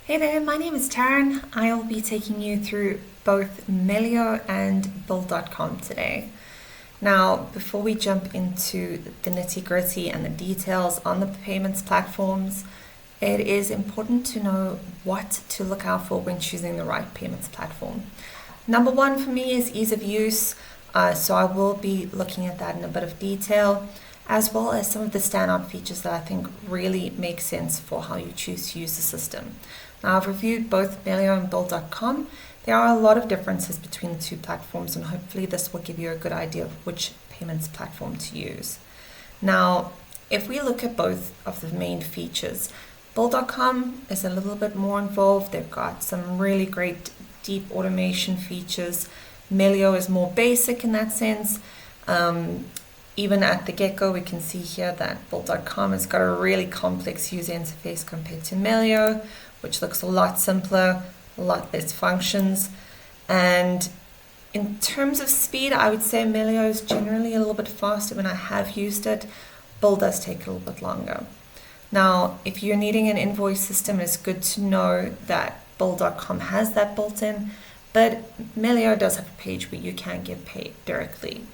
Hey there, my name is Tarryn. I'll be taking you through both Melio and Build.com today. Now, before we jump into the nitty-gritty and the details on the payments platforms, it is important to know what to look out for when choosing the right payments platform. Number one for me is ease of use, so I will be looking at that in a bit of detail, as well as some of the standout features that I think really make sense for how you choose to use the system. Now, I've reviewed both Melio and Build.com. There are a lot of differences between the two platforms, and hopefully this will give you a good idea of which payments platform to use. Now, if we look at both of the main features, Build.com is a little bit more involved. They've got some really great deep automation features. Melio is more basic in that sense. Even at the get-go, we can see here that Build.com has got a really complex user interface compared to Melio, which looks a lot simpler, a lot less functions. And in terms of speed, I would say Melio is generally a little bit faster when I have used it. Build does take a little bit longer. Now, if you're needing an invoice system, it's good to know that Build.com has that built in, but Melio does have a page where you can get paid directly.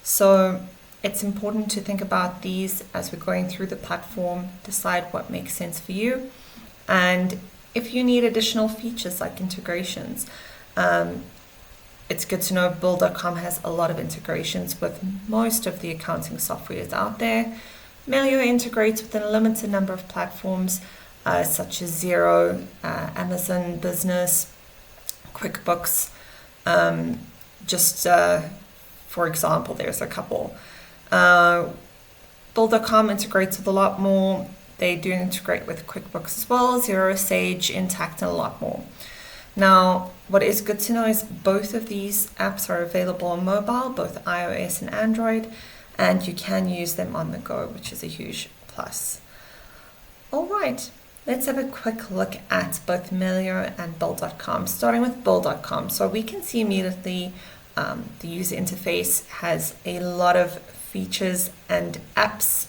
So it's important to think about these as we're going through the platform, decide what makes sense for you. And if you need additional features like integrations, it's good to know Build.com has a lot of integrations with most of the accounting softwares out there. Melio integrates with a limited number of platforms such as Xero, Amazon Business, QuickBooks. For example, there's a couple. Build.com integrates with a lot more. They do integrate with QuickBooks as well, Xero, Sage, Intact, and a lot more. Now, what is good to know is both of these apps are available on mobile, both iOS and Android, and you can use them on the go, which is a huge plus. All right, let's have a quick look at both Melio and Build.com, starting with Build.com. So we can see immediately the user interface has a lot of features and apps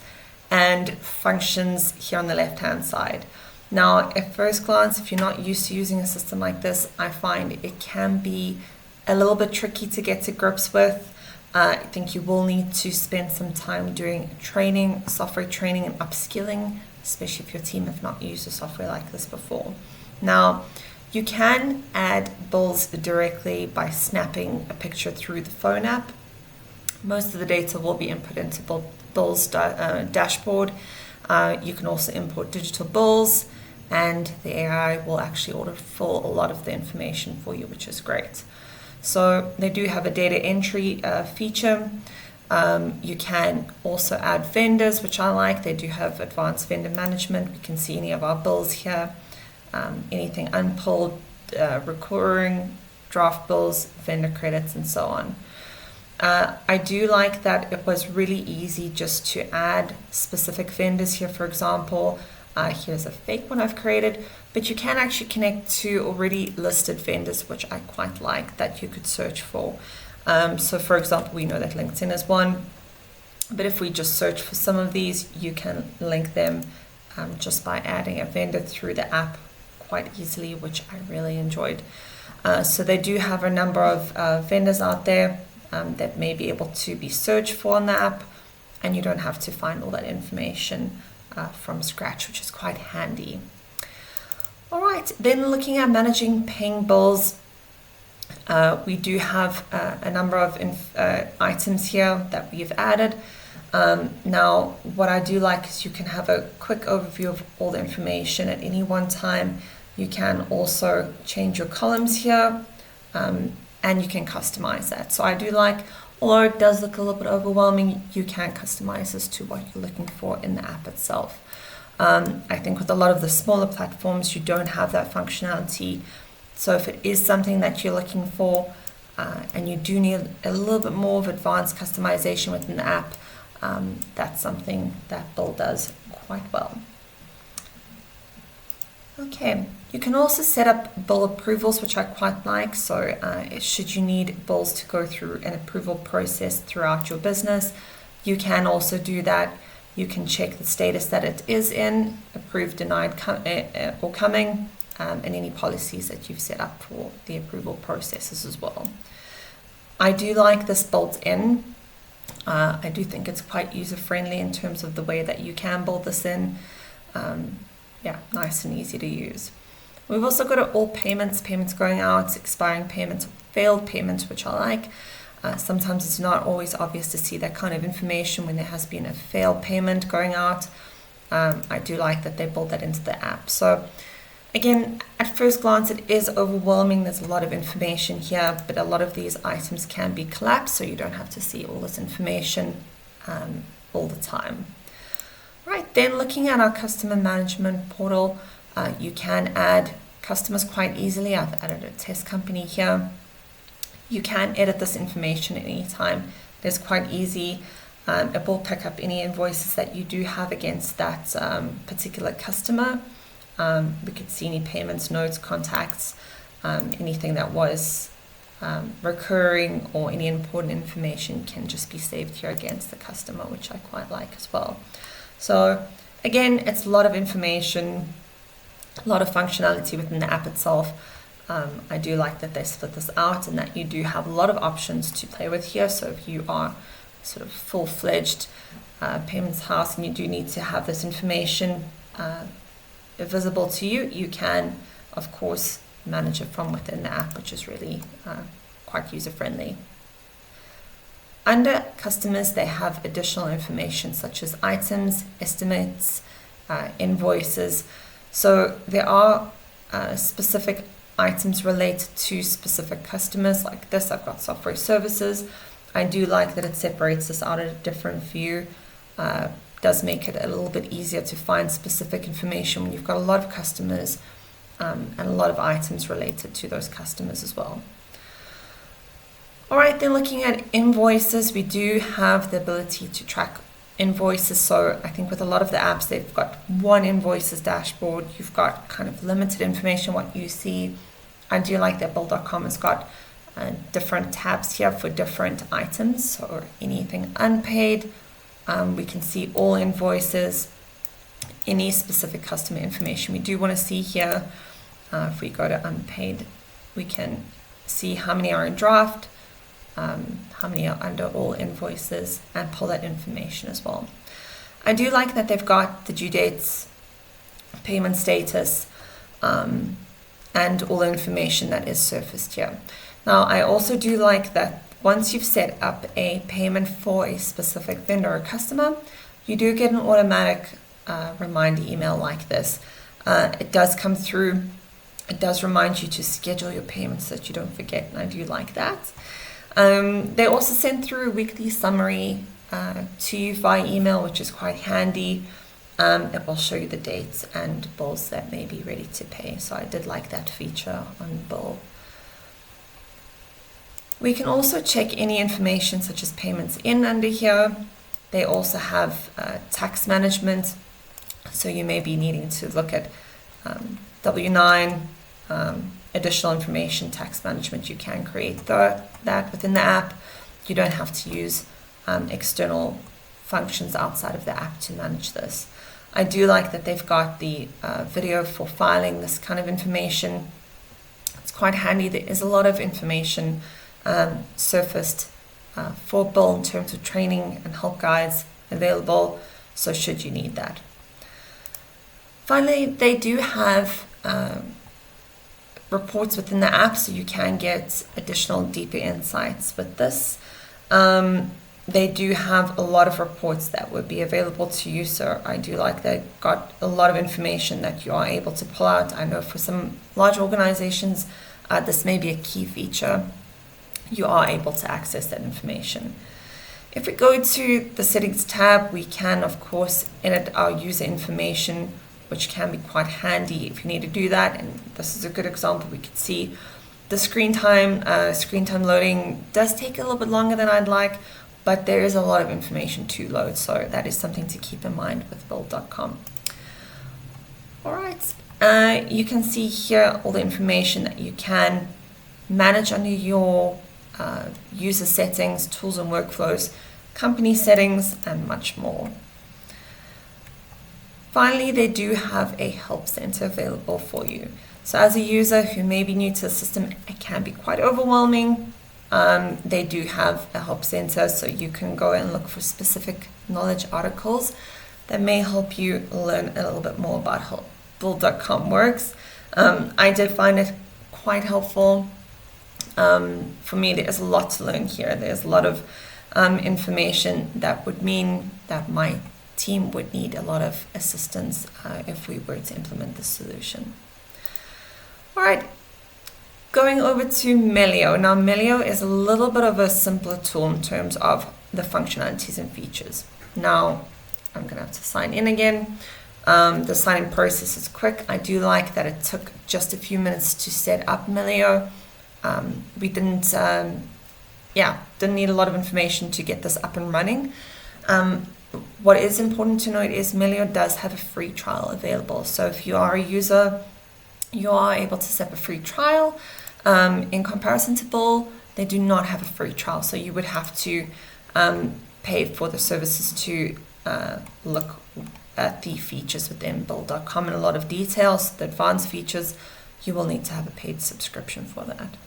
and functions here on the left-hand side. Now, at first glance, if you're not used to using a system like this, I find it can be a little bit tricky to get to grips with. I think you will need to spend some time doing training, software training and upskilling, especially if your team have not used a software like this before. Now, you can add bills directly by snapping a picture through the phone app. Most of the data will be input into Bill's dashboard. You can also import digital bills, and the AI will actually autofill a lot of the information for you, which is great. So they do have a data entry feature. You can also add vendors, which I like. They do have advanced vendor management. We can see any of our bills here, anything unpulled, recurring, draft bills, vendor credits, and so on. I do like that it was really easy just to add specific vendors here. For example, here's a fake one I've created, but you can actually connect to already listed vendors, which I quite like that you could search for. So for example, we know that LinkedIn is one, but if we just search for some of these, you can link them just by adding a vendor through the app quite easily, which I really enjoyed. So they do have a number of vendors out there that may be able to be searched for on the app, and you don't have to find all that information from scratch, which is quite handy. All right, then looking at managing paying bills, we do have a number of items here that we've added. Now, what I do like is you can have a quick overview of all the information at any one time. You can also change your columns here, and you can customize that. So I do like, although it does look a little bit overwhelming, you can customize this to what you're looking for in the app itself. I think with a lot of the smaller platforms, you don't have that functionality. So if it is something that you're looking for, and you do need a little bit more of advanced customization within the app, that's something that Build does quite well. Okay, you can also set up bill approvals, which I quite like. So should you need bills to go through an approval process throughout your business, you can also do that. You can check the status that it is in, approved, denied, or coming. and any policies that you've set up for the approval processes as well. I do like this built in. I do think it's quite user-friendly in terms of the way that you can build this in. Yeah, nice and easy to use. We've also got all payments going out, expiring payments, failed payments, which I like. Sometimes it's not always obvious to see that kind of information when there has been a failed payment going out. I do like that they build that into the app. So again, at first glance, it is overwhelming. There's a lot of information here, but a lot of these items can be collapsed, so you don't have to see all this information all the time. Right, then looking at our customer management portal, you can add customers quite easily. I've added a test company here. You can edit this information at any time. It's quite easy. It will pick up any invoices that you do have against that particular customer. We could see any payments, notes, contacts, anything that was recurring or any important information can just be saved here against the customer, which I quite like as well. So again, it's a lot of information, a lot of functionality within the app itself. I do like that they split this out and that you do have a lot of options to play with here. So if you are sort of full-fledged payments house and you do need to have this information visible to you, you can, of course, manage it from within the app, which is really quite user-friendly. Under customers, they have additional information such as items, estimates, invoices. So there are specific items related to specific customers. Like this, I've got software services. I do like that it separates this out at a different view. Does make it a little bit easier to find specific information when you've got a lot of customers and a lot of items related to those customers as well. All right, then looking at invoices, we do have the ability to track invoices. So I think with a lot of the apps, they've got one invoices dashboard. You've got kind of limited information what you see. I do like that Bill.com has got different tabs here for different items. So anything unpaid, we can see all invoices, any specific customer information we do want to see here. If we go to unpaid, we can see how many are in draft, how many are under all invoices, and pull that information as well. I do like that they've got the due dates, payment status, and all the information that is surfaced here. Now, I also do like that once you've set up a payment for a specific vendor or customer, you do get an automatic reminder email like this. It does come through. It does remind you to schedule your payments so that you don't forget, and I do like that. They also send through a weekly summary to you via email, which is quite handy. It will show you the dates and bills that may be ready to pay. So I did like that feature on Bill. We can also check any information such as payments in under here. They also have tax management. So you may be needing to look at W9, additional information, tax management. You can create that within the app. You don't have to use external functions outside of the app to manage this. I do like that they've got the video for filing this kind of information. It's quite handy. There is a lot of information surfaced for Bill in terms of training and help guides available, so should you need that. Finally, they do have reports within the app, so you can get additional deeper insights with this. They do have a lot of reports that would be available to you, so I do like they've got a lot of information that you are able to pull out. I know for some large organizations, this may be a key feature. You are able to access that information. If we go to the settings tab, we can of course edit our user information, which can be quite handy if you need to do that. And this is a good example. We could see the screen time loading does take a little bit longer than I'd like, but there is a lot of information to load, so that is something to keep in mind with Bill.com. All right, you can see here all the information that you can manage under your user settings, tools and workflows, company settings, and much more. Finally, they do have a help center available for you. So as a user who may be new to the system, it can be quite overwhelming. They do have a help center, so you can go and look for specific knowledge articles that may help you learn a little bit more about how Build.com works. I did find it quite helpful. For me, there's a lot to learn here. There's a lot of information that would mean that my team would need a lot of assistance if we were to implement this solution. All right, going over to Melio. Now, Melio is a little bit of a simpler tool in terms of the functionalities and features. Now, I'm going to have to sign in again. The sign-in process is quick. I do like that it took just a few minutes to set up Melio. We didn't need a lot of information to get this up and running. What is important to note is Melio does have a free trial available. So if you are a user, you are able to set up a free trial. In comparison to Bull, they do not have a free trial. So you would have to pay for the services to look at the features within Build.com in a lot of details. The advanced features, you will need to have a paid subscription for that.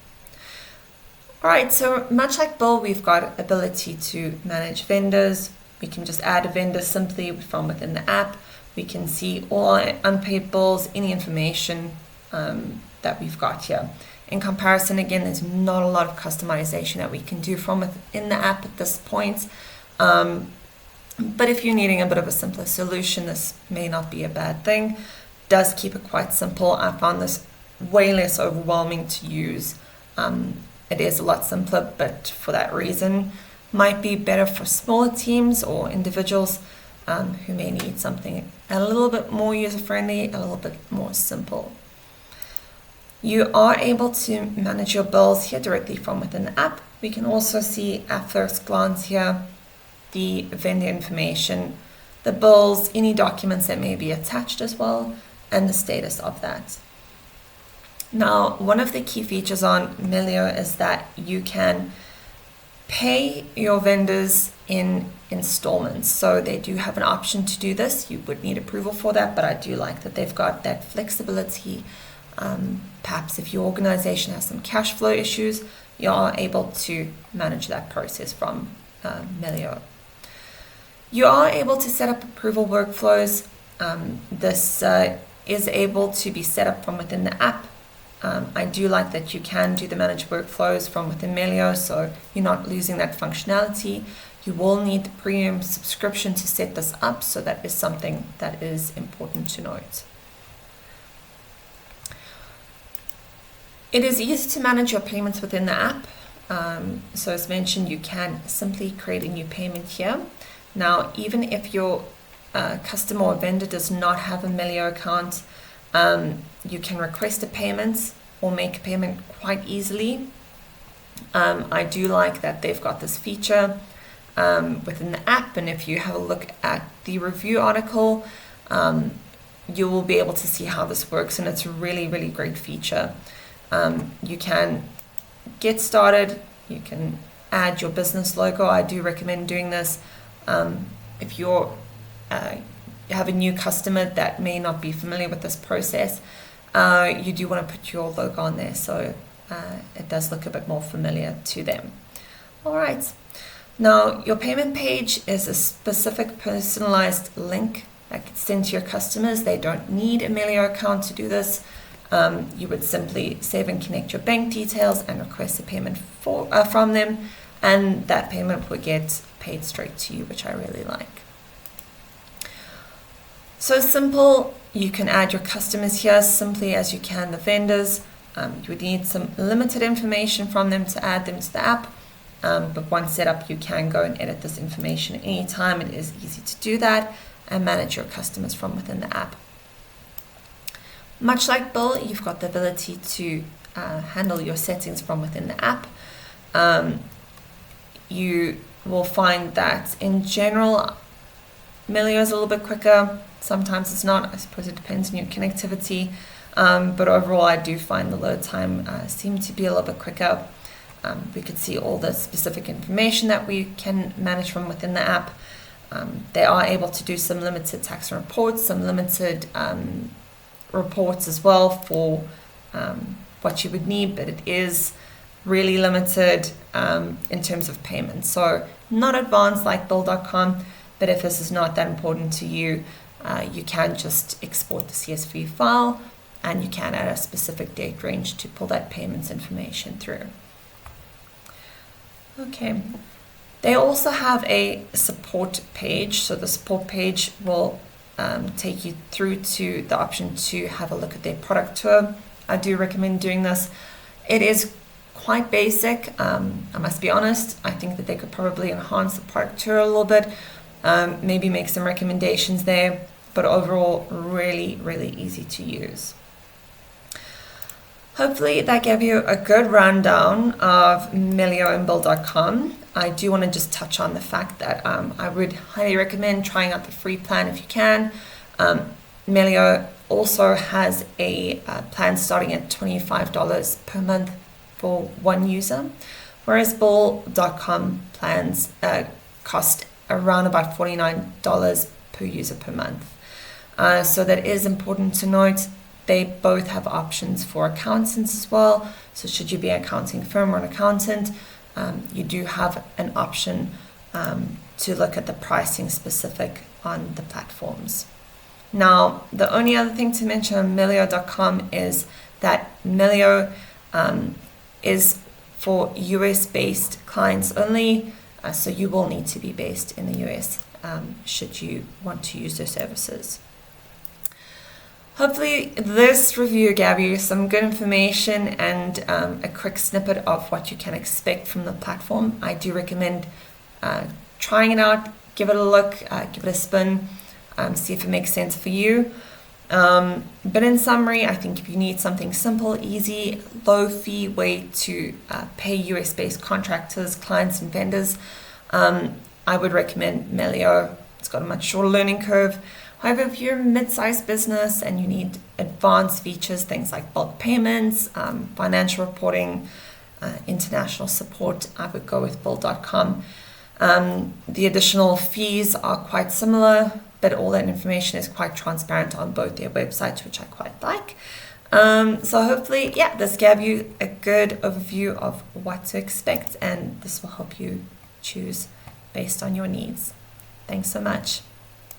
All right, so much like Bull, we've got ability to manage vendors. We can just add a vendor simply from within the app. We can see all our unpaid bills, any information that we've got here. In comparison, again, there's not a lot of customization that we can do from within the app at this point. But if you're needing a bit of a simpler solution, this may not be a bad thing. It does keep it quite simple. I found this way less overwhelming to use. It is a lot simpler, but for that reason, might be better for smaller teams or individuals who may need something a little bit more user-friendly, a little bit more simple. You are able to manage your bills here directly from within the app. We can also see at first glance here the vendor information, the bills, any documents that may be attached as well, and the status of that. Now, one of the key features on Melio is that you can pay your vendors in installments. So they do have an option to do this. You would need approval for that, but I do like that they've got that flexibility. Perhaps if your organization has some cash flow issues, you are able to manage that process from Melio. You are able to set up approval workflows. This is able to be set up from within the app. I do like that you can do the managed workflows from within Melio, so you're not losing that functionality. You will need the premium subscription to set this up, so that is something that is important to note. It is easy to manage your payments within the app. So as mentioned, you can simply create a new payment here. Now, even if your customer or vendor does not have a Melio account, you can request a payment or make a payment quite easily. I do like that they've got this feature within the app, and if you have a look at the review article, you will be able to see how this works, and it's a really, really great feature. You can get started, you can add your business logo. I do recommend doing this. If you have a new customer that may not be familiar with this process, you do want to put your logo on there, so it does look a bit more familiar to them. All right. Now, your payment page is a specific personalized link that gets sent to your customers. They don't need a Melio account to do this. You would simply save and connect your bank details and request a payment from them, and that payment will get paid straight to you, which I really like. So simple. You can add your customers here simply as you can the vendors. You would need some limited information from them to add them to the app, but once set up, you can go and edit this information anytime. It is easy to do that and manage your customers from within the app. Much like Bill, you've got the ability to handle your settings from within the app. You will find that in general, Melio is a little bit quicker. Sometimes it's not. I suppose it depends on your connectivity. But overall, I do find the load time seem to be a little bit quicker. We could see all the specific information that we can manage from within the app. They are able to do some limited tax reports, some limited reports as well for what you would need, but it is really limited in terms of payments. So not advanced like Bill.com, but if this is not that important to you, you can just export the CSV file and you can add a specific date range to pull that payments information through. Okay. They also have a support page. So the support page will take you through to the option to have a look at their product tour. I do recommend doing this. It is quite basic. I must be honest. I think that they could probably enhance the product tour a little bit, maybe make some recommendations there, but overall really, really easy to use. Hopefully that gave you a good rundown of Melio and Bill.com. I do want to just touch on the fact that I would highly recommend trying out the free plan if you can. Melio also has a plan starting at $25 per month for one user, whereas Bill.com plans cost around about $49 per user per month. So that is important to note. They both have options for accountants as well. So should you be an accounting firm or an accountant, you do have an option to look at the pricing specific on the platforms. Now, the only other thing to mention on Melio.com is that Melio is for US-based clients only, so you will need to be based in the US should you want to use their services. Hopefully this review gave you some good information and a quick snippet of what you can expect from the platform. I do recommend trying it out, give it a look, give it a spin, see if it makes sense for you. But in summary, I think if you need something simple, easy, low fee way to pay US-based contractors, clients and vendors, I would recommend Melio. It's got a much shorter learning curve. However, if you're a mid-sized business and you need advanced features, things like bulk payments, financial reporting, international support, I would go with Bill.com. The additional fees are quite similar, but all that information is quite transparent on both their websites, which I quite like. So hopefully, this gave you a good overview of what to expect, and this will help you choose based on your needs. Thanks so much.